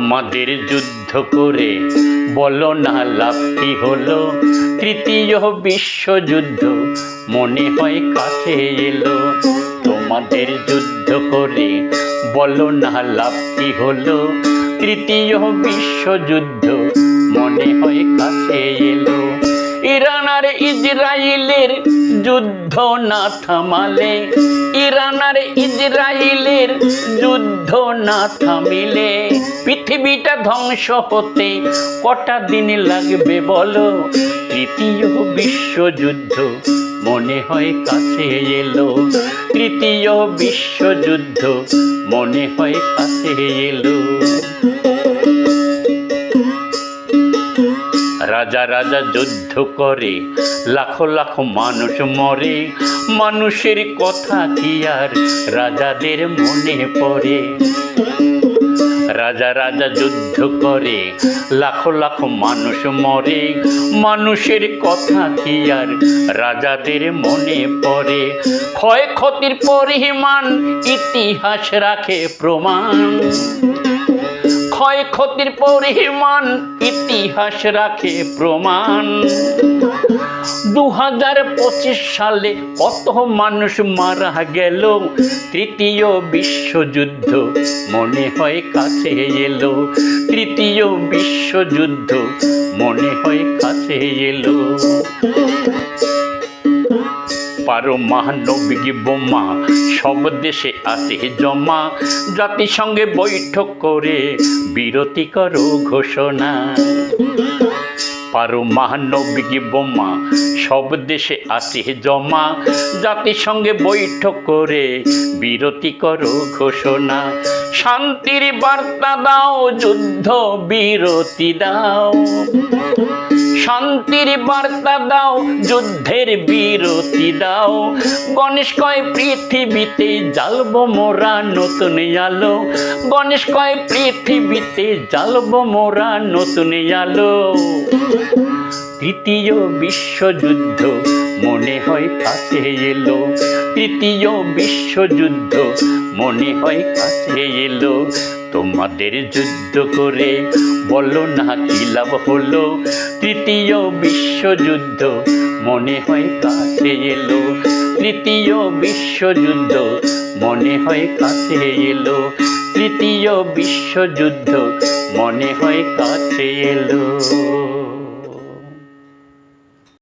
তোমাদের যুদ্ধ করে বলো না লাভ কি হলো। তৃতীয় বিশ্বযুদ্ধ মনে হয় কাছে এলো। তোমাদের যুদ্ধ করে বলো না লাভ কি হলো। তৃতীয় বিশ্বযুদ্ধ মনে হয় কাছে এলো। ইরান আর ইসরায়েলের যুদ্ধ না থামালে, ইরান আর ইসরায়েলের যুদ্ধ না থামিলে পৃথিবীটা ধ্বংস হতে কটা দিন লাগবে বলো। তৃতীয় বিশ্বযুদ্ধ মনে হয় কাছে এলো। তৃতীয় বিশ্বযুদ্ধ মনে হয় কাছে এলো। রাজা রাজা যুদ্ধ করে লাখো লাখো মানুষ মরে। মানুষের কথা কি আর রাজাদের মনে পড়ে। রাজা রাজা যুদ্ধ করে লাখো লাখো মানুষ মরে। মানুষের কথা কি আর রাজাদের মনে পড়ে। ক্ষয়ক্ষতির পরিমাণ ইতিহাস রাখে প্রমাণ। ক্ষয়ক্ষতির পরিমাণ ইতিহাস রাখে প্রমাণ। 2025 সালে কত মানুষ মারা গেল। তৃতীয় বিশ্বযুদ্ধ মনে হয় কাছে এলো। তৃতীয় বিশ্বযুদ্ধ মনে হয় কাছে এলো। পারমাণবিক বোমা সব দেশে আছে জমা। জাতিসংঘে বৈঠক করে বিরতি করো ঘোষণা। পারমাণবিক বোমা সব দেশে আছে জমা। জাতিসংঘে বৈঠক করে বিরতি করো ঘোষণা। শান্তির বার্তা দাও, যুদ্ধ বিরতি দাও। শান্তির বার্তা দাও, যুদ্ধের বিরতি দাও। গণেশ কয় পৃথিবীতে জ্বালবো মোরা নতুন আলো। গণেশ কয় পৃথিবীতে জ্বালবো মোরা নতুন আলো। তৃতীয় বিশ্বযুদ্ধ মনে হয় কাছে এলো। তৃতীয় বিশ্বযুদ্ধ মনে হয় কাছে এলো। তোমাদের যুদ্ধ করে বলো না কি লাভ হলো। তৃতীয় বিশ্বযুদ্ধ মনে হয় কাছে এলো। তৃতীয় বিশ্বযুদ্ধ মনে হয় কাছে এলো। তৃতীয় বিশ্বযুদ্ধ মনে হয় কাছে এলো।